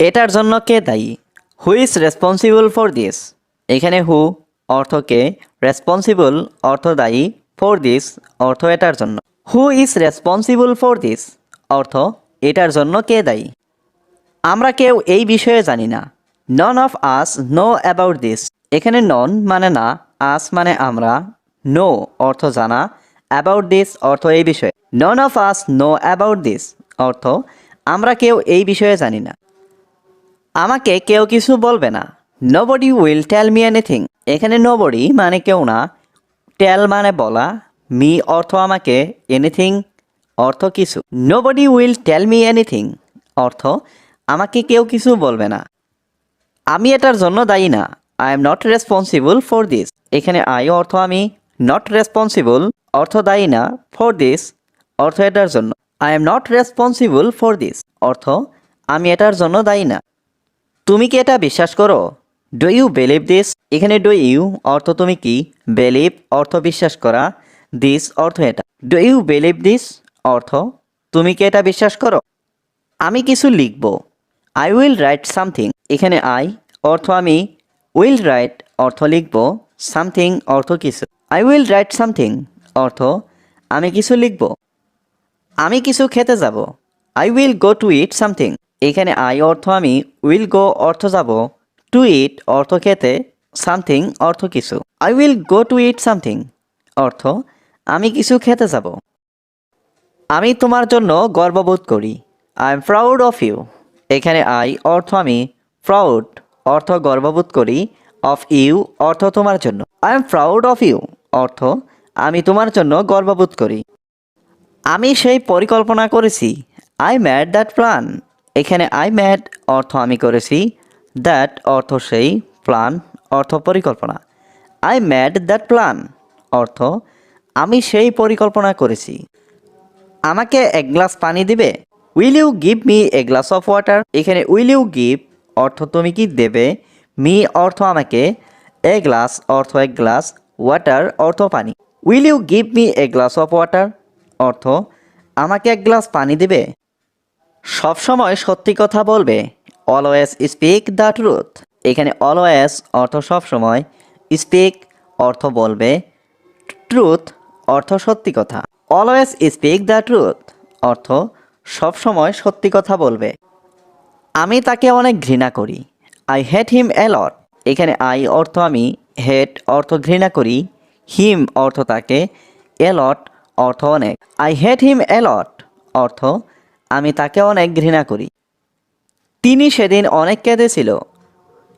এটার জন্য কে দায়ী? Who is responsible for this? এখানে হু অর্থ কে, রেসপন্সিবল অর্থ দায়ী, ফর দিস অর্থ এটার জন্য। Who is responsible for this অর্থ এটার জন্য কে দায়ী? আমরা কেউ এই বিষয়ে জানি না। None of us know about this. এখানে নন মানে না, আস মানে আমরা, নো অর্থ জানা, অ্যাবাউট দিস অর্থ এই বিষয়ে। None of us know about this অর্থ আমরা কেউ এই বিষয়ে জানি না। আমাকে কেউ কিছু বলবে না। Nobody will tell me anything. এখানে নোবডি মানে কেউ না, টেল মানে বলা, মি অর্থ আমাকে, এনিথিং অর্থ কিছু। Nobody will tell me anything অর্থ আমাকে কেউ কিছু বলবে না। আমি এটার জন্য দায়ী না। I am not responsible for this. এখানে আই অর্থ আমি, নট রেসপন্সিবল অর্থ দায়ী না, ফর দিস অর্থ এটার জন্য। I am not responsible for this অর্থ আমি এটার জন্য দায়ী না। তুমি কি এটা বিশ্বাস করো? Do you believe this? এখানে ডু ইউ অর্থ তুমি কি, বিলিভ অর্থ বিশ্বাস করা, দিস অর্থ এটা। ডু ইউ বিলিভ দিস অর্থ তুমি কি এটা বিশ্বাস করো? আমি কিছু লিখব। I will write something. এখানে আই অর্থ আমি, উইল রাইট অর্থ লিখব, সামথিং অর্থ কিছু। আই উইল রাইট সামথিং অর্থ আমি কিছু লিখব। আমি কিছু খেতে যাব। I will go to it something. এখানে আই অর্থ আমি, উইল গো অর্থ যাব, টু ইট অর্থ খেতে, সামথিং অর্থ কিছু। I will go to it something অর্থ আমি কিছু খেতে যাব। আমি তোমার জন্য গর্ববোধ করি। I am proud of you. এখানে আই অর্থ আমি, প্রাউড অর্থ গর্ববোধ করি, অফ ইউ অর্থ তোমার জন্য। I am proud of you অর্থ আমি তোমার জন্য গর্ববোধ করি। আমি সেই পরিকল্পনা করেছি। I mad that plan. এখানে আই ম্যাড অর্থ আমি করেছি, দ্যাট অর্থ সেই, প্ল্যান অর্থ পরিকল্পনা। আই ম্যাড দ্যাট প্ল্যান অর্থ আমি সেই পরিকল্পনা করেছি। আমাকে এক গ্লাস পানি দিবে? Will you give me a glass of water? এখানে উইল ইউ গিভ অর্থ তুমি কি দেবে, মি অর্থ আমাকে, এ গ্লাস অর্থ এক গ্লাস, ওয়াটার অর্থ পানি। Will you give me a glass of water অর্থ আমাকে এক গ্লাস পানি দিবে? সবসময় সত্যি কথা বলবে। Always speak the truth. এখানে অলওয়েজ অর্থ সবসময়, স্পিক অর্থ বলবে, ট্রুথ অর্থ সত্যি কথা। অলওয়েজ স্পিক দ্য ট্রুথ অর্থ সবসময় সত্যি কথা বলবে। আমি তাকে অনেক ঘৃণা করি। আই হেট হিম এ লট। এখানে আই অর্থ আমি, হেট অর্থ ঘৃণা করি, হিম অর্থ তাকে, এ লট অর্থ অনেক। আই হেট হিম এ লট অর্থ আমি তাকে অনেক ঘৃণা করি। তিনি সেদিন অনেক কেঁদেছিল।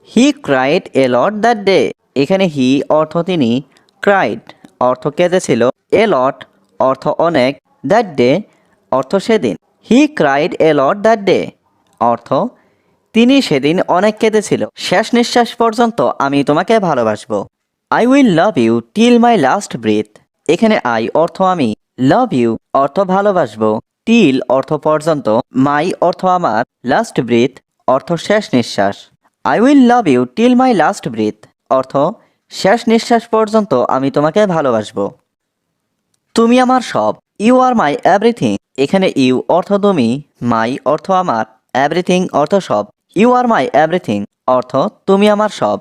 He cried a lot that day. এখানে হি অর্থ তিনি, ক্রাইড অর্থ কেঁদেছিল, এ লট অর্থ অনেক, দ্যাট ডে অর্থ সেদিন। He cried a lot that day অর্থ তিনি সেদিন অনেক কেঁদেছিল। শেষ নিঃশ্বাস পর্যন্ত আমি তোমাকে ভালোবাসবো। I will love you till my last breath. এখানে আই অর্থ আমি, লাভ ইউ অর্থ ভালোবাসবো, টিল অর্থ পর্যন্ত, মাই অর্থ আমার, লাস্ট ব্রেথ অর্থ শেষ নিঃশ্বাস। I will love you till my last breath অর্থ শেষ নিঃশ্বাস পর্যন্ত আমি তোমাকে ভালোবাসবো। তুমি আমার সব। You are my everything. এখানে ইউ অর্থ তুমি, মাই অর্থ আমার, এভরিথিং অর্থ সব। ইউ আর মাই এভরিথিং অর্থ তুমি আমার সব।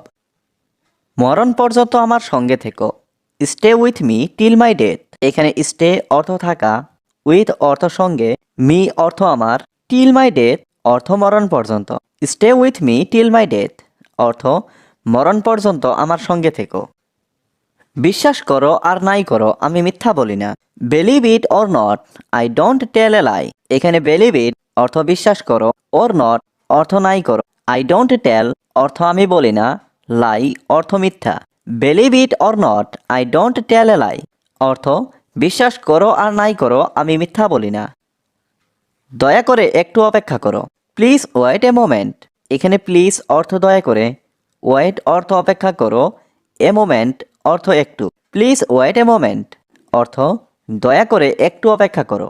মরণ পর্যন্ত আমার সঙ্গে থেকো। Stay with me till my death. এখানে স্টে অর্থ থাকা, উইথ অর্থ সঙ্গে, মি অর্থ আমার, টিল মাই ডেথ অর্থ মরণ পর্যন্ত। Stay with me till my death অর্থ মরণ পর্যন্ত আমার সঙ্গে থেকো। বিশ্বাস করো আর নাই করো, আমি মিথ্যা বলি না। Believe it or not, I don't tell a lie. এখানে বিলিভ ইট অর্থ বিশ্বাস করো, অর নট অর্থ নাই করো, আই ডোন্ট টেল অর্থ আমি বলি না, লাই অর্থ মিথ্যা। Believe it or not, I don't tell a lie অর্থ বিশ্বাস করো আর নাই করো, আমি মিথ্যা বলি না। দয়া করে একটু অপেক্ষা করো। Please wait a moment. এখানে প্লিজ অর্থ দয়া করে, ওয়েট অর্থ অপেক্ষা করো, এ মোমেন্ট অর্থ একটু। প্লিজ ওয়েট এ মোমেন্ট অর্থ দয়া করে একটু অপেক্ষা করো।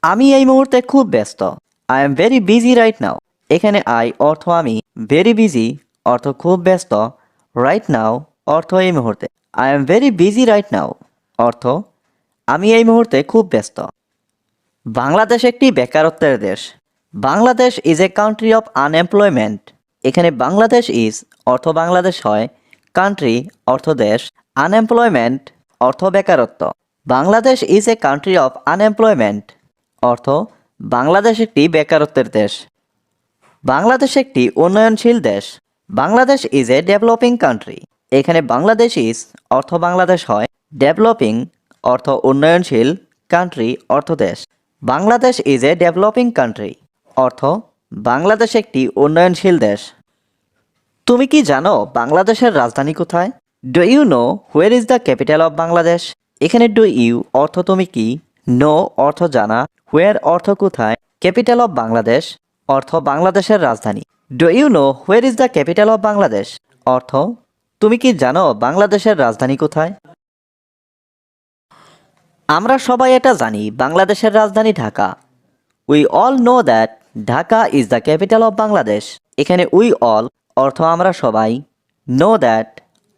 আমি এই মুহূর্তে খুব ব্যস্ত। I am very busy right now. এখানে আই অর্থ আমি, ভেরি বিজি অর্থ খুব ব্যস্ত, রাইট নাও অর্থ এই মুহূর্তে। I am very busy right now অর্থ আমি এই মুহূর্তে খুব ব্যস্ত। বাংলাদেশ একটি বেকারত্বের দেশ। Bangladesh is a country of unemployment. এখানে বাংলাদেশ ইজ অর্থ বাংলাদেশ হয়, কান্ট্রি অর্থ দেশ, আনএমপ্লয়মেন্ট অর্থ বেকারত্ব। Bangladesh is a country of unemployment অর্থ বাংলাদেশ একটি বেকারত্বের দেশ। বাংলাদেশ একটি উন্নয়নশীল দেশ। Bangladesh is a developing country. এখানে বাংলাদেশ ইজ অর্থ বাংলাদেশ হয়, ডেভেলপিং অর্থ উন্নয়নশীল, কান্ট্রি অর্থ দেশ। Bangladesh is a developing country অর্থ বাংলাদেশ একটি উন্নয়নশীল দেশ। তুমি কি জানো বাংলাদেশের রাজধানী কোথায়? Do you know where is the capital of Bangladesh? এখানে ডু ইউ অর্থ তুমি কি, নো অর্থ জানা, হোয়ার অর্থ কোথায়, ক্যাপিটাল অফ বাংলাদেশ অর্থ বাংলাদেশের রাজধানী। Do you know where is the capital of Bangladesh অর্থ তুমি কি জানো বাংলাদেশের রাজধানী কোথায়? আমরা সবাই এটা জানি বাংলাদেশের রাজধানী Dhaka. We all know that Dhaka is the capital of Bangladesh. এখানে উই অল অর্থ আমরা সবাই, নো দ্যাট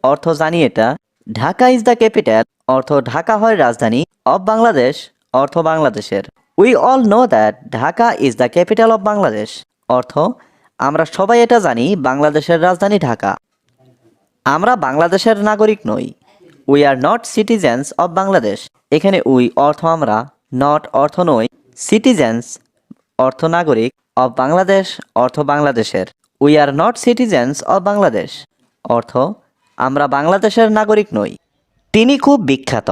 অর্থ জানি এটা, ঢাকা ইজ দ্য ক্যাপিটাল অর্থ ঢাকা হয় রাজধানী, অফ বাংলাদেশ অর্থ বাংলাদেশের। We all know that Dhaka is the capital of Bangladesh অর্থ আমরা সবাই এটা জানি বাংলাদেশের রাজধানী ঢাকা। আমরা বাংলাদেশের নাগরিক নই। We are not citizens of Bangladesh. এখানে উই অর্থ আমরা, নট অর্থ নই, সিটিজেন্স অর্থ নাগরিক, অফ বাংলাদেশ অর্থ বাংলাদেশের। We are not citizens of Bangladesh অর্থ আমরা বাংলাদেশের নাগরিক নই। তিনি খুব বিখ্যাত।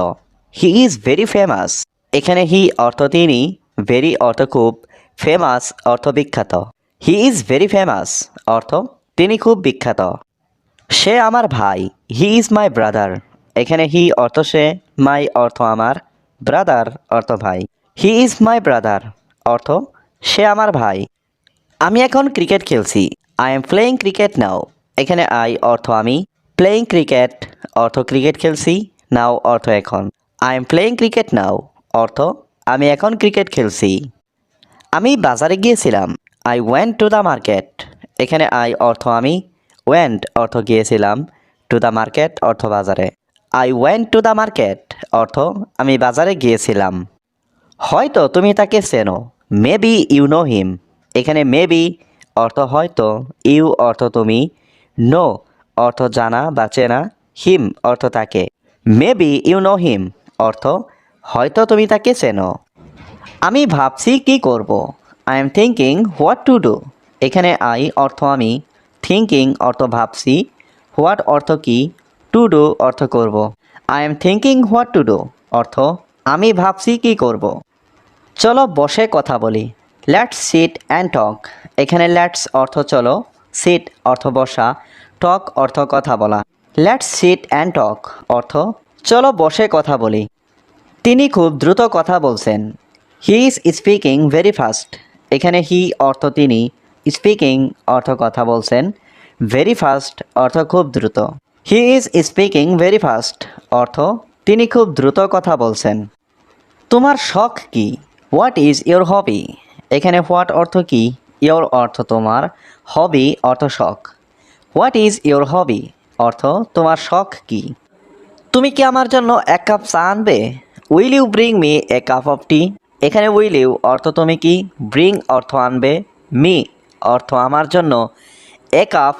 He is very famous. এখানে হি অর্থ তিনি, ভেরি অর্থ খুব, ফেমাস অর্থ বিখ্যাত। হি ইজ ভেরি ফেমাস অর্থ তিনি খুব বিখ্যাত। সে আমার ভাই। He is my brother. এখানে হি অর্থ সে, মাই অর্থ আমার, ব্রাদার অর্থ ভাই। হি ইজ মাই ব্রাদার অর্থ সে আমার ভাই। আমি এখন ক্রিকেট খেলছি। আই এম প্লেয়িং ক্রিকেট নাও। এখানে আই অর্থ আমি, প্লেয়িং ক্রিকেট অর্থ ক্রিকেট খেলছি, নাও অর্থ এখন। আই এম প্লেয়িং ক্রিকেট নাও অর্থ আমি এখন ক্রিকেট খেলছি। আমি বাজারে গিয়েছিলাম। I went to the market. এখানে আই অর্থ আমি, ওয়েন্ট অর্থ গিয়েছিলাম, টু দ্য মার্কেট অর্থ বাজারে। I went to the market অর্থ আমি বাজারে গিয়েছিলাম। হয়তো তুমি তাকে চেনো। Maybe you know him. এখানে মেবি অর্থ হয়তো, ইউ অর্থ তুমি, নো অর্থ জানা বা চেনা, হিম অর্থ তাকে। মেবি ইউ নো হিম অর্থ হয়তো তুমি তাকে চেনো। আমি ভাবছি কি করব। I am thinking what to do. এখানে আই অর্থ আমি, থিঙ্কিং অর্থ ভাবছি, হোয়াট অর্থ কি, টু ডু অর্থ করব। I am thinking what to do অর্থ আমি ভাবছি কি করব। চলো বসে কথা বলি। Let's sit and talk. এখানে লেটস অর্থ চলো, সিট অর্থ বসা, টক অর্থ কথা বলা। লেটস সিট অ্যান্ড টক অর্থ চলো বসে কথা বলি। তিনি খুব দ্রুত কথা বলছেন। He is speaking very fast. এখানে হি অর্থ তিনি, স্পিকিং অর্থ কথা বলছেন, ভেরি ফাস্ট অর্থ খুব দ্রুত। He is speaking very fast অর্থ তিনি খুব দ্রুত কথা বলছেন। তোমার শখ কি? What is your hobby? এখানে হোয়াট অর্থ কি, ইয়োর অর্থ তোমার, হবি অর্থ শখ। হোয়াট ইজ ইয়োর হবি অর্থ তোমার শখ কি? তুমি কি আমার জন্য এক কাপ চা আনবে? Will you bring me a cup of tea? এখানে উইল ইউ অর্থ তুমি কি, ব্রিং অর্থ আনবে, মি অর্থ আমার জন্য, এ কাপ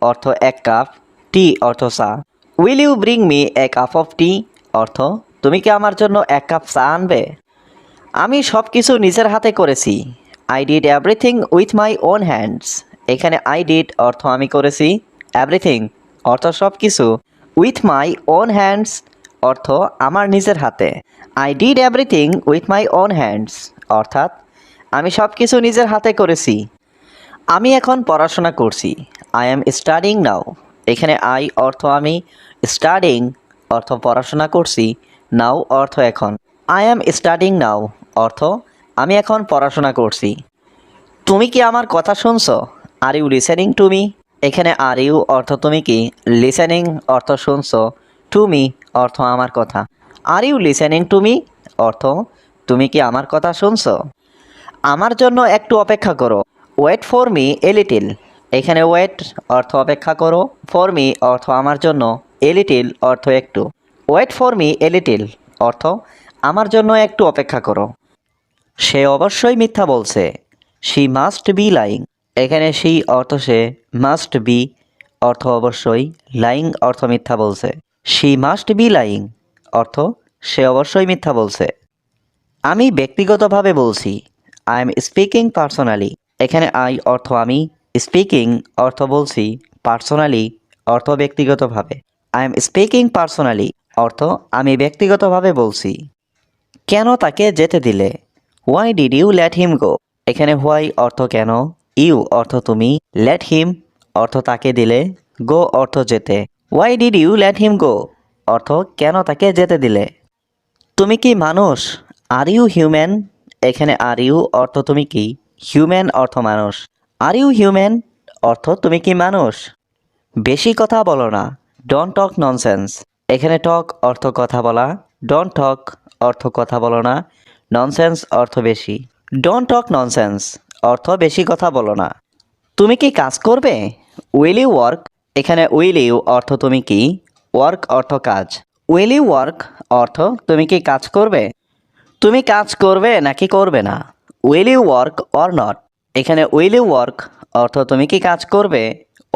অর্থ এক কাপ, টি অর্থ চা। Will you bring me a cup of tea অর্থ তুমি কি আমার জন্য এক কাপ চা আনবে? আমি সব কিছু নিজের হাতে করেছি। I did everything with my own hands. এখানে আই ডিড অর্থ আমি করেছি, এভরিথিং অর্থ সব কিছু, উইথ মাই ওন হ্যান্ডস অর্থ আমার নিজের হাতে। I did everything with my own hands অর্থাৎ আমি সব কিছু নিজের হাতে করেছি। আমি এখন পড়াশোনা করছি। আই এম স্টাডিং নাও। এখানে আই অর্থ আমি, স্টাডিং অর্থ পড়াশোনা করছি, নাও অর্থ এখন। আই এম স্টাডিং নাও অর্থ আমি এখন পড়াশোনা করছি। তুমি কি আমার কথা শুনছো? Are you listening to me? এখানে আর ইউ অর্থ তুমি কি, লিসেনিং অর্থ শুনছো, টু মি অর্থ আমার কথা। Are you listening to me অর্থ তুমি কি আমার কথা শুনছো? আমার জন্য একটু অপেক্ষা করো। Wait for me a little. এখানে ওয়েট অর্থ অপেক্ষা করো, ফর মি অর্থ আমার জন্য, এ লিটিল অর্থ একটু। Wait for me a little অর্থ আমার জন্য একটু অপেক্ষা করো। সে অবশ্যই মিথ্যা বলছে। She must be lying. এখানে শি অর্থ সে, মাস্ট বি অর্থ অবশ্যই, লাইং অর্থ মিথ্যা বলছে। শি মাস্ট বি লাইং অর্থ সে অবশ্যই মিথ্যা বলছে। আমি ব্যক্তিগতভাবে বলছি, আই এম স্পিকিং পার্সোনালি। এখানে আই অর্থ আমি, স্পিকিং অর্থ বলছি, পার্সোনালি অর্থ ব্যক্তিগতভাবে। আই এম স্পিকিং পার্সোনালি অর্থ আমি ব্যক্তিগতভাবে বলছি। কেন তাকে যেতে দিলে? Why did you let him go. এখানে হোয়াই অর্থ কেন, ইউ অর্থ তুমি, লেট হিম অর্থ তাকে দিলে, গো অর্থ যেতে। Why did you let him go অর্থ কেন তাকে যেতে দিলে। তুমি কি মানুষ? Are you human. এখানে আর ইউ অর্থ তুমি কি, হিউম্যান অর্থ মানুষ। আর ইউ হিউম্যান অর্থ তুমি কি মানুষ। বেশি কথা বলো না, ডোন্ট টক ননসেন্স। এখানে টক অর্থ কথা বলা, ডোন্ট টক অর্থ কথা বলো না, ননসেন্স অর্থ বেশি। ডোন্ট টক ননসেন্স অর্থ বেশি কথা বলো না। তুমি কি কাজ করবে? Will you work. এখানে উইল ইউ অর্থ তুমি কি, ওয়ার্ক অর্থ কাজ। উইল ইউ ওয়ার্ক অর্থ তুমি কি কাজ করবে। তুমি কাজ করবে নাকি করবে না। Will you work or not. এখানে উইল ইউ ওয়ার্ক অর্থ তুমি কি কাজ করবে,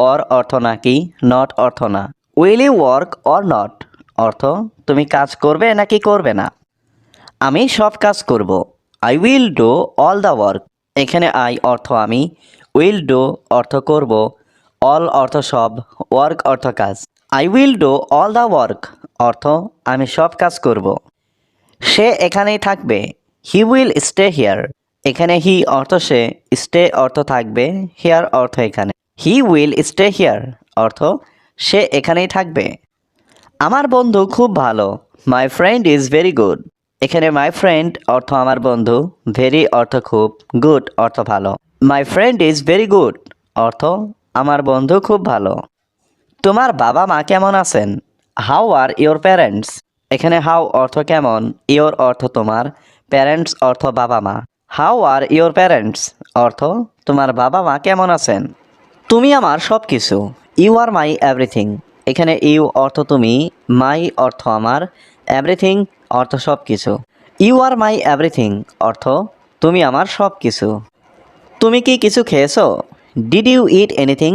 অর অর্থ নাকি, নট অর্থ না। Will you work or not অর্থ তুমি কাজ করবে নাকি করবে না। আমি সব কাজ করব। I will do all the work. এখানে আই অর্থ আমি, উইল ডু অর্থ করব, অল অর্থ সব, ওয়ার্ক অর্থ কাজ। I will do all the work অর্থ আমি সব কাজ করব। সে এখানেই থাকবে। He will stay here. এখানে হি অর্থ সে, স্টে অর্থ থাকবে, হিয়ার অর্থ এখানে। হি উইল স্টে হিয়ার অর্থ সে এখানেই থাকবে। আমার বন্ধু খুব ভালো। My friend is very good. এখানে মাই ফ্রেন্ড অর্থ আমার বন্ধু, ভেরি অর্থ খুব, গুড অর্থ ভালো। My friend is very good অর্থ আমার বন্ধু খুব ভালো। তোমার বাবা মা কেমন আছেন? How are your parents. এখানে হাউ অর্থ কেমন, ইয়োর অর্থ তোমার, প্যারেন্টস অর্থ বাবা মা। হাউ আর ইয়োর প্যারেন্টস অর্থ তোমার বাবা মা কেমন আছেন। তুমি আমার সব কিছু। You are my everything. এখানে ইউ অর্থ তুমি, মাই অর্থ আমার, এভরিথিং অর্থ সব কিছু। ইউ আর মাই এভরিথিং অর্থ তুমি আমার সব কিছু। তুমি কি কিছু খেয়েছো? Did you eat anything.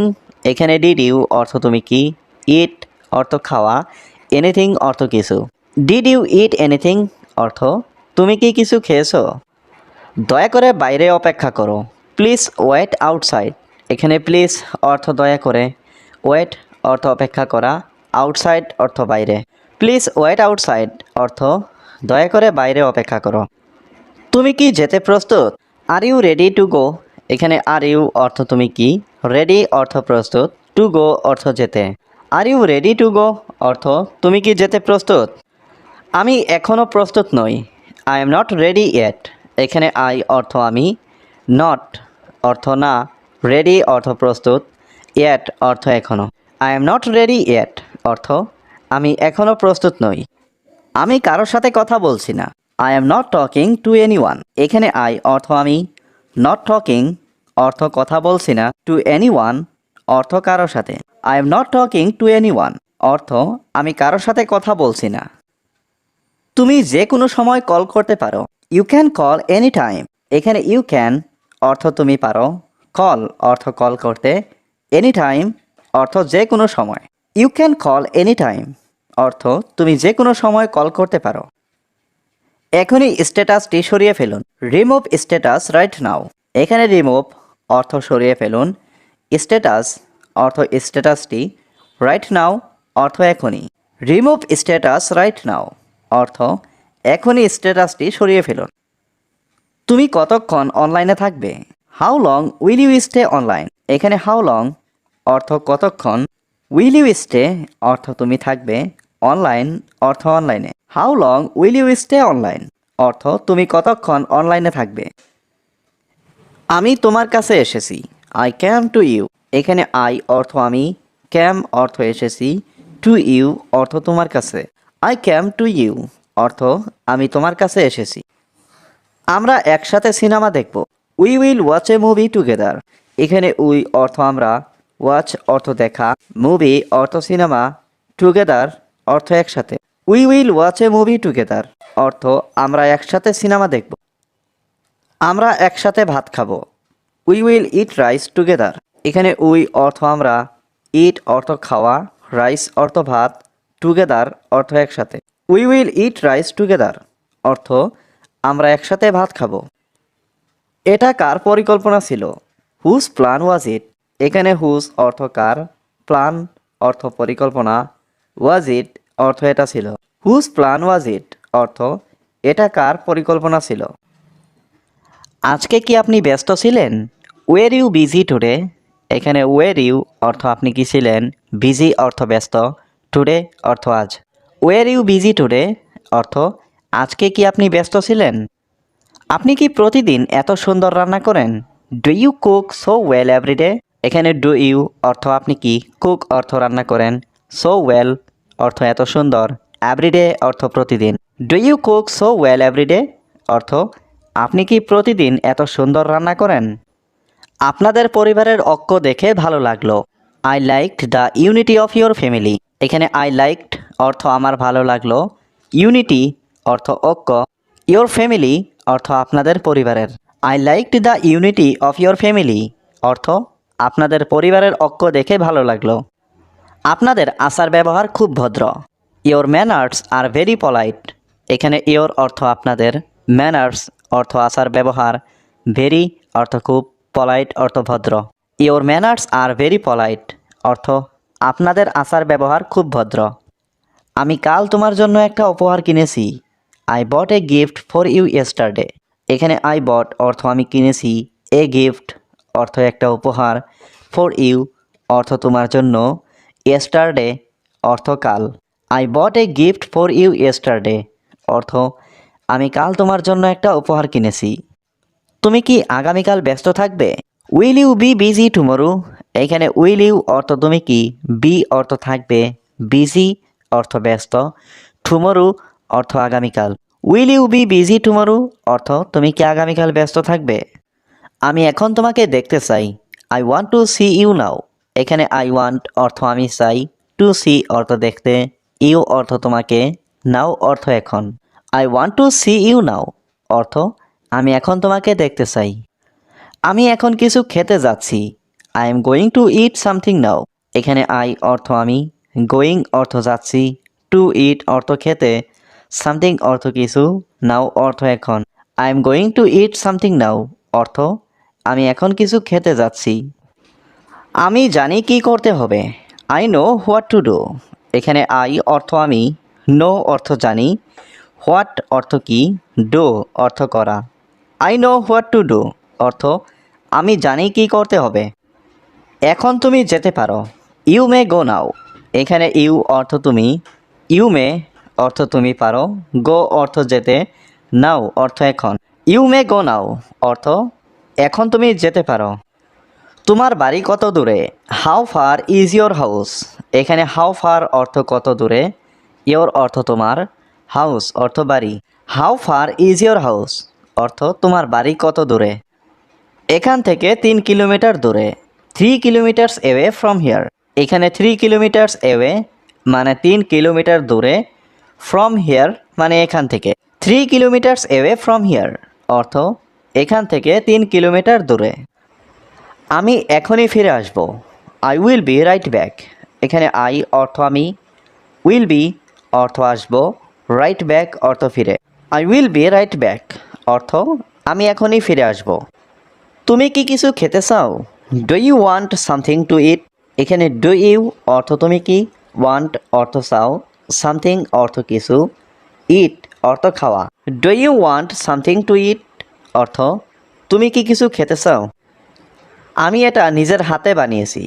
এখানে ডিড ইউ অর্থ তুমি কি, ইট অর্থ খাওয়া, এনিথিং অর্থ কিছু। ডিড ইউ ইট এনিথিং অর্থ তুমি কি কিছু খেয়েছো। দয়া করে বাইরে অপেক্ষা করো। Please wait outside. এখানে প্লিজ অর্থ দয়া করে, ওয়েট অর্থ অপেক্ষা করা, আউটসাইড অর্থ বাইরে। প্লিজ ওয়েট আউটসাইড অর্থ দয়া করে বাইরে অপেক্ষা করো। তুমি কি যেতে প্রস্তুত? Are you ready to go. এখানে আর ইউ অর্থ তুমি কি, রেডি অর্থ প্রস্তুত, টু গো অর্থ যেতে। Are you ready to go অর্থ তুমি কি যেতে প্রস্তুত। আমি এখনও প্রস্তুত নই। I am not ready yet. এখানে আই অর্থ আমি, নট অর্থ না, রেডি অর্থ প্রস্তুত, ইয়েট অর্থ এখনও। I am not ready yet অর্থ আমি এখনও প্রস্তুত নই। আমি কারোর সাথে কথা বলছি না। I am not talking to anyone. এখানে আই অর্থ আমি, নট টকিং অর্থ কথা বলছি না, টু এনিওয়ান অর্থ কারোর সাথে। I am not talking to anyone অর্থ আমি কারোর সাথে কথা বলছি না। তুমি যে কোনো সময় কল করতে পারো। You can call any time. এখানে ইউ ক্যান অর্থ তুমি পারো, কল অর্থ কল করতে, এনি টাইম অর্থ যে কোনো সময়। You can call any time অর্থ তুমি যে কোনো সময় কল করতে পারো। এখনই স্ট্যাটাসটি সরিয়ে ফেলুন। Remove status right now. এখানে রিমুভ অর্থ সরিয়ে ফেলুন, স্ট্যাটাস অর্থ স্ট্যাটাসটি, রাইট নাও অর্থ এখনই। রিমুভ স্ট্যাটাস রাইট নাও অর্থ এখনই স্ট্যাটাসটি সরিয়ে ফেলুন। তুমি কতক্ষণ অনলাইনে থাকবে? How long will you stay online. এখানে হাউ লং অর্থ কতক্ষণ, উইল ইউ স্টে অর্থ তুমি থাকবে, অনলাইন অর্থ অনলাইনে। How long will you stay online অর্থ তুমি কতক্ষণ অনলাইনে থাকবে। আমি তোমার কাছে এসেছি। I came to you. এখানে আই অর্থ আমি, ক্যাম অর্থ এসেছি, টু ইউ অর্থ তোমার কাছে। আই ক্যাম টু ইউ অর্থ আমি তোমার কাছে এসেছি। আমরা একসাথে সিনেমা দেখব। We will watch A movie together. এখানে উই অর্থ আমরা, ওয়াচ অর্থ দেখা, মুভি অর্থ সিনেমা, টুগেদার অর্থ একসাথে। We will watch A movie together অর্থ আমরা একসাথে সিনেমা দেখব। আমরা একসাথে ভাত খাবো। We will eat rice together. এখানে উই অর্থ আমরা, ইট অর্থ খাওয়া, রাইস অর্থ ভাত, টুগেদার অর্থ একসাথে। We will eat rice together অর্থ আমরা একসাথে ভাত খাবো। এটা কার পরিকল্পনা ছিল? হুজ প্ল্যান ওয়াজ ইট। এখানে হুজ অর্থ কার, প্ল্যান অর্থ পরিকল্পনা, ওয়াজ ইট অর্থ এটা ছিল। হুজ প্ল্যান ওয়াজ ইট অর্থ এটা কার পরিকল্পনা ছিল। আজকে কি আপনি ব্যস্ত ছিলেন? ওয়ের ইউ বিজি টুডে। এখানে ওয়ের ইউ অর্থ আপনি কি ছিলেন, বিজি অর্থ ব্যস্ত, টুডে অর্থ আজ। ওয়ের ইউ বিজি টুডে অর্থ আজকে কি আপনি ব্যস্ত ছিলেন? আপনি কি প্রতিদিন এত সুন্দর রান্না করেন? Do you cook so well every day. এখানে ডু ইউ অর্থ আপনি কি, কুক অর্থ রান্না করেন, সো ওয়েল অর্থ এত সুন্দর, এভরিডে অর্থ প্রতিদিন। Do you cook so well every day অর্থ আপনি কি প্রতিদিন এত সুন্দর রান্না করেন? আপনাদের পরিবারের ঐক্য দেখে ভালো লাগলো। I liked the unity of your family. এখানে আই লাইকড অর্থ আমার ভালো লাগলো, ইউনিটি অর্থ ঐক্য, ইয়োর ফ্যামিলি অর্থ আপনাদের পরিবারের। I liked the unity of your family অর্থ আপনাদের পরিবারের ঐক্য দেখে ভালো লাগলো। আপনাদের আচার ব্যবহার খুব ভদ্র। Your manners are very polite. এখানে ইয়োর অর্থ আপনাদের, ম্যানার্স অর্থ আচার ব্যবহার, ভেরি অর্থ খুব, পলাইট অর্থ ভদ্র। Your manners are very polite অর্থ আপনাদের আচার ব্যবহার খুব ভদ্র। আমি কাল তোমার জন্য একটা উপহার কিনেছি। I bought a gift for you yesterday. এখানে আই বট অর্থ আমি কিনেছি, এ গিফট অর্থ একটা উপহার, ফর ইউ অর্থ তোমার জন্য, ইয়েস্টারডে অর্থ কাল। I bought a gift for you yesterday অর্থ আমি কাল তোমার জন্য একটা উপহার কিনেছি। তুমি কি আগামীকাল ব্যস্ত থাকবে? Will you be busy tomorrow. এখানে উইল ইউ অর্থ তুমি কি, বি অর্থ থাকবে, বিজি অর্থ ব্যস্ত, টুমরো অর্থ আগামীকাল। Will you be busy tomorrow অর্থ তুমি কি আগামীকাল ব্যস্ত থাকবে? আমি এখন তোমাকে দেখতে চাই। I want to see you now. এখানে আই ওয়ান্ট অর্থ আমি চাই, টু সি অর্থ দেখতে, ইউ অর্থ তোমাকে, নাও অর্থ এখন। I want to see you now অর্থ আমি এখন তোমাকে দেখতে চাই। আমি এখন কিছু খেতে যাচ্ছি। I am going to it something নাও। এখানে আই অর্থ আমি, গোয়িং অর্থ যাচ্ছি, টু ইট অর্থ খেতে, সামথিং অর্থ কিছু, নাও অর্থ এখন। I am going to it something নাও অর্থ আমি এখন কিছু খেতে যাচ্ছি। আমি জানি কি করতে হবে। I know what to do. এখানে আই অর্থ আমি, নো অর্থ জানি, হোয়াট অর্থ কি, ডু অর্থ করা। I know what to do অর্থ আমি জানি কি করতে হবে। এখন তুমি যেতে পারো। ইউ মে গো নাও। এখানে ইউ অর্থ তুমি, ইউ মে অর্থ তুমি পারো, গো অর্থ যেতে, নাও অর্থ এখন। ইউ মে গো নাও অর্থ এখন তুমি যেতে পারো। তোমার বাড়ি কত দূরে? How far is your house. এখানে হাউ ফার অর্থ কত দূরে, ইয়োর অর্থ তোমার, হাউস অর্থ বাড়ি। How far is your house অর্থ তোমার বাড়ি কত দূরে। এখান থেকে 3 কিলোমিটার দূরে। 3 কিলোমিটার্স এওয়ে ফ্রম হিয়ার। এখানে 3 কিলোমিটার্স এওয়ে মানে 3 কিলোমিটার দূরে, ফ্রম হিয়ার মানে এখান থেকে। 3 কিলোমিটার্স এওয়ে ফ্রম হিয়ার অর্থ এখান থেকে 3 কিলোমিটার দূরে। আমি এখনই ফিরে আসব। I will be right back. এখানে আই অর্থ আমি, উইল বি অর্থ আসব, রাইট ব্যাক অর্থ ফিরে। I will be right back অর্থ আমি এখনই ফিরে আসব। তুমি কি কিছু খেতে চাও? Do you want something to eat. এখানে ডু ইউ অর্থ তুমি কি, ওয়ান্ট অর্থ চাও, সামথিং অর্থ কিছু, ইট অর্থ খাওয়া। Do you want something to eat অর্থ তুমি কি কিছু খেতে চাও? আমি এটা নিজের হাতে বানিয়েছি।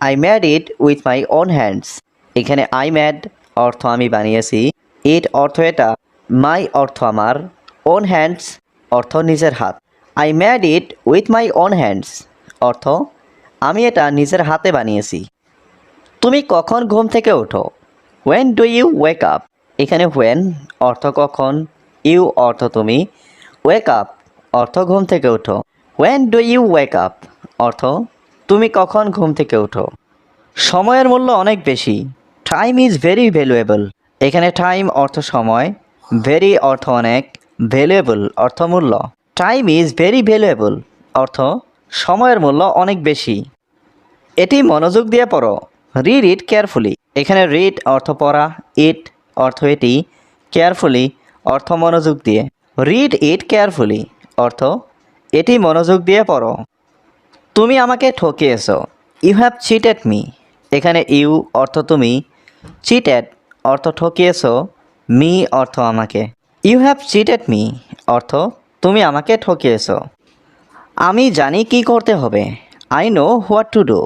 I made it with my own hands. এখানে আই মেড অর্থ আমি বানিয়েছি, ইট অর্থ এটা, মাই অর্থ আমার, ওন হ্যান্ডস অর্থ নিজের হাত। I made it with my own hands অর্থ আমি এটা নিজের হাতে বানিয়েছি। তুমি কখন ঘুম থেকে ওঠো? When do you wake up. এখানে হোয়েন অর্থ কখন, ইউ অর্থ তুমি, ওয়েক আপ অর্থ ঘুম থেকে ওঠো। When do you wake up অর্থ তুমি কখন ঘুম থেকে ওঠো। সময়ের মূল্য অনেক বেশি। Time is very valuable. এখানে টাইম অর্থ সময়, ভেরি অর্থ অনেক, ভ্যালুয়েবল অর্থ মূল্য। টাইম ইজ ভেরি ভ্যালুয়েবল অর্থ সময়ের মূল্য অনেক বেশি। এটি মনোযোগ দিয়ে পড়ো। Read it carefully. এখানে রিড অর্থ পড়া, ইট অর্থ এটি, কেয়ারফুলি অর্থ মনোযোগ দিয়ে। রিড ইট কেয়ারফুলি অর্থ এটি মনোযোগ দিয়ে পড়ো। তুমি আমাকে ঠকিয়েছো। You have cheated me. এখানে ইউ অর্থ তুমি, চিটেড অর্থ ঠকিয়েছো, মি অর্থ আমাকে। ইউ হ্যাভ চিটেড মি অর্থ তুমি আমাকে ঠকিয়েছো। আমি জানি কি করতে হবে। I know what to do.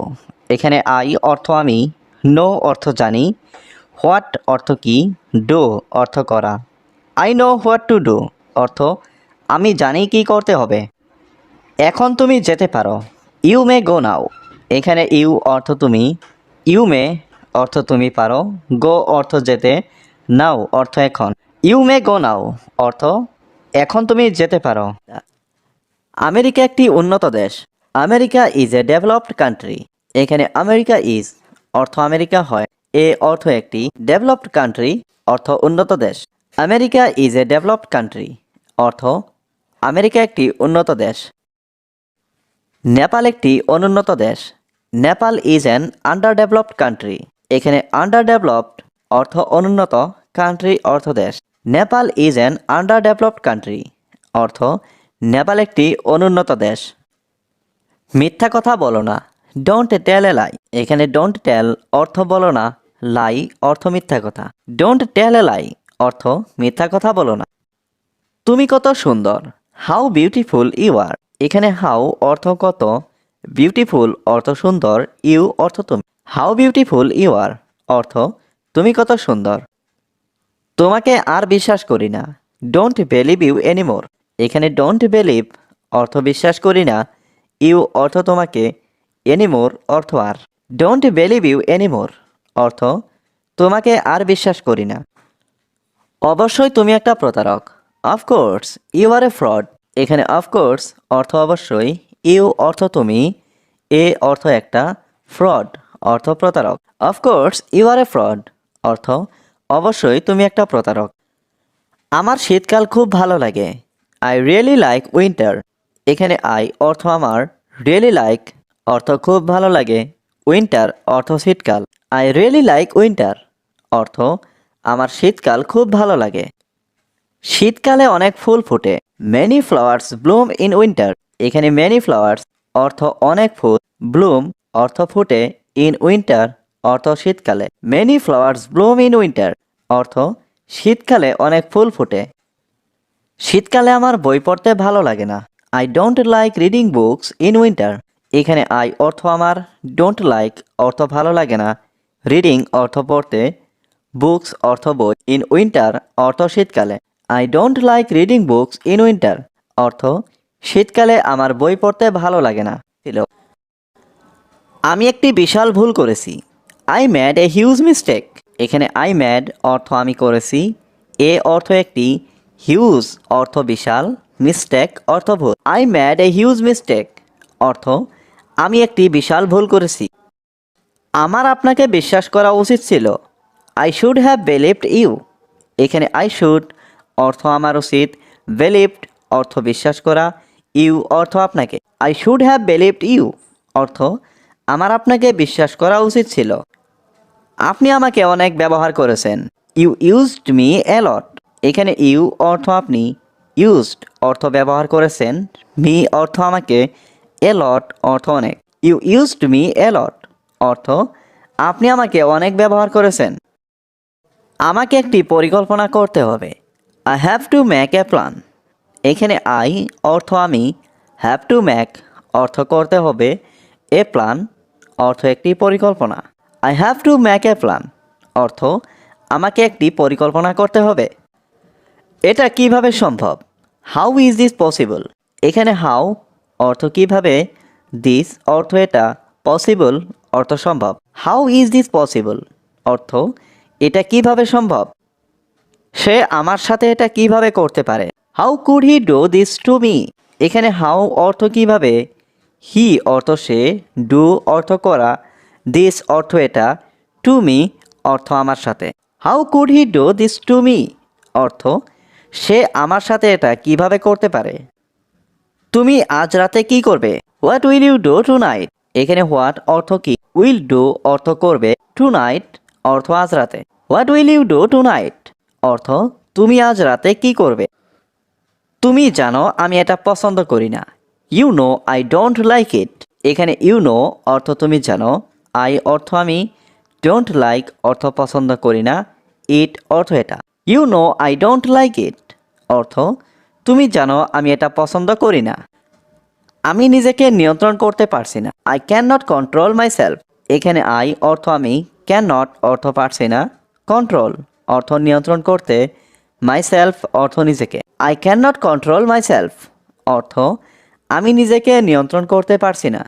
এখানে আই অর্থ আমি, নো অর্থ জানি, হোয়াট অর্থ কি, ডু অর্থ করা। I know what to do অর্থ আমি জানি কি করতে হবে। এখন তুমি যেতে পারো। ইউ মে গো নাও। এখানে ইউ অর্থ তুমি, ইউ মে অর্থ তুমি পারো, গো অর্থ যেতে, নাও অর্থ এখন। ইউ মে গো নাও অর্থ এখন তুমি যেতে পারো। আমেরিকা একটি উন্নত দেশ। America is a developed country. এখানে আমেরিকা ইজ অর্থ আমেরিকা হয়, এ অর্থ একটি, ডেভেলপড কান্ট্রি অর্থ উন্নত দেশ। America is a developed country অর্থ আমেরিকা একটি উন্নত দেশ। নেপাল একটি অনুন্নত দেশ। Nepal is an under developed country. এখানে আন্ডার ডেভেলপড অর্থ অনুন্নত, কান্ট্রি অর্থ দেশ। Nepal is an under developed country অর্থ নেপাল একটি অনুন্নত দেশ। মিথ্যা কথা বলো না। Don't tell a lie. এখানে ডোন্ট টেল অর্থ বলো না, লাই অর্থ মিথ্যা কথা। ডোন্ট টেল এ লাই অর্থ মিথ্যা কথা বলো না। তুমি কত সুন্দর। How beautiful you are. এখানে হাউ অর্থ কত, বিউটিফুল অর্থ সুন্দর, ইউ অর্থ তুমি। হাউ বিউটিফুল ইউ আর অর্থ তুমি কত সুন্দর। তোমাকে আর বিশ্বাস করি না। Don't believe you anymore. এখানে ডোন্ট বিলিভ অর্থ বিশ্বাস করি না, ইউ অর্থ তোমাকে, এনিমোর অর্থ আর। ডোন্ট বিলিভ ইউ এনিমোর অর্থ তোমাকে আর বিশ্বাস করি না। অবশ্যই তুমি একটা প্রতারক। Of course you are a fraud. এখানে অফকোর্স অর্থ অবশ্যই, ইউ অর্থ তুমি, এ অর্থ একটা, ফ্রড অর্থ প্রতারক। Of course you are a fraud অর্থ অবশ্যই তুমি একটা প্রতারক। আমার শীতকাল খুব ভালো লাগে। I really like winter. এখানে আই অর্থ আমার, রিয়েলি লাইক অর্থ খুব ভালো লাগে, উইন্টার অর্থ শীতকাল। আই রিয়েলি লাইক উইন্টার অর্থ আমার শীতকাল খুব ভালো লাগে। শীতকালে অনেক ফুল ফোটে। Many flowers Bloom in winter. এখানে মেনি ফ্লাওয়ার্স অর্থ অনেক ফুল, ব্লুম অর্থ ফুটে, ইন উইন্টার অর্থ শীতকালে। Many flowers Bloom in winter অর্থ শীতকালে অনেক ফুল ফোটে। শীতকালে আমার বই পড়তে ভালো লাগে না। I don't like reading books in winter. এখানে আই অর্থ আমার, ডোন্ট লাইক অর্থ ভালো লাগে না, রিডিং অর্থ পড়তে, বুকস অর্থ বই, ইন উইন্টার অর্থ শীতকালে। I don't like reading books in winter অর্থ শীতকালে আমার বই পড়তে ভালো লাগে না। ছিল আমি একটি বিশাল ভুল করেছি। I mad a huge mistake. এখানে আই ম্যাড অর্থ আমি করেছি, এ অর্থ একটি, হিউজ অর্থ বিশাল, মিস্টেক অর্থ ভুল। I mad a huge mistake অর্থ আমি একটি বিশাল ভুল করেছি। আমার আপনাকে বিশ্বাস করা উচিত ছিল। I should have believed you. এখানে আই শুড অর্থ আমার উচিত, বিলিভড অর্থ বিশ্বাস করা, ইউ অর্থ আপনাকে। I should have believed you অর্থ আমার আপনাকে বিশ্বাস করা উচিত ছিল। আপনি আমাকে অনেক ব্যবহার করেছেন। ইউ ইউজড মি এ লট। এখানে ইউ অর্থ আপনি, ইউজড অর্থ ব্যবহার করেছেন, মি অর্থ আমাকে, এ লট অর্থ অনেক। ইউ ইউজড মি এ লট অর্থ আপনি আমাকে অনেক ব্যবহার করেছেন। আমাকে একটি পরিকল্পনা করতে হবে। I have to make a plan. এখানে আই অর্থ আমি, হ্যাভ টু মেক অর্থ করতে হবে, এ প্ল্যান অর্থ একটি পরিকল্পনা। I have to make a plan অর্থ আমাকে একটি পরিকল্পনা করতে হবে। এটা কিভাবে সম্ভব? How is this possible. এখানে হাউ অর্থ কিভাবে, দিস অর্থ এটা, পসিবল অর্থ সম্ভব। হাউ ইজ দিস পসিবল অর্থ এটা কিভাবে সম্ভব। সে আমার সাথে এটা কিভাবে করতে পারে। How could he do this two me. এখানে হাউ অর্থ কিভাবে, হি অর্থ সে, ডু অর্থ করা, দিস অর্থ এটা, টু মি অর্থ আমার সাথে। How could he do this two me অর্থ সে আমার সাথে এটা কিভাবে করতে পারে। তুমি আজ রাতে কি করবে? What will you do tonight? এখানে হোয়াট অর্থ কি, উইল ডু অর্থ করবে, টুনাইট অর্থ আজ রাতে। What will you do tonight অর্থ তুমি আজ রাতে কি করবে। তুমি জানো আমি এটা পছন্দ করি না। You know I don't like it. এখানে ইউ নো অর্থ তুমি জানো, আই অর্থ আমি, ডোন্ট লাইক অর্থ পছন্দ করি না, ইট অর্থ এটা। You know I don't like it অর্থ তুমি জানো আমি এটা পছন্দ করি না। আমি নিজেকে নিয়ন্ত্রণ করতে পারছি না। I can not control my self. এখানে আই অর্থ আমি, ক্যান নট অর্থ পারছি না, কন্ট্রোল অর্থ নিয়ন্ত্রণ করতে, মাই সেলফ অর্থ নিজেকে। I can not control my self অর্থ আমি নিজেকে নিয়ন্ত্রণ করতে পারছি না।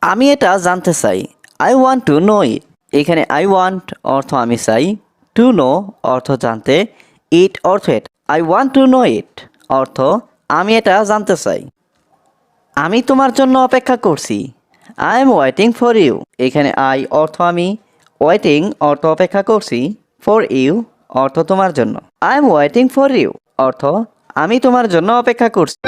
আমি এটা জানতে চাই। আই ওয়ান্ট টু নো ইট। এখানে আই ওয়ান্ট অর্থ আমি চাই, টু নো অর্থ জানতে, ইট অর্থ এটা। আই ওয়ান্ট টু নো ইট অর্থ আমি এটা জানতে চাই। আমি তোমার জন্য অপেক্ষা করছি। I am waiting for you. এখানে আই অর্থ আমি, ওয়েটিং অর্থ অপেক্ষা করছি, ফর ইউ অর্থ তোমার জন্য। I am waiting for you অর্থ আমি তোমার জন্য অপেক্ষা করছি।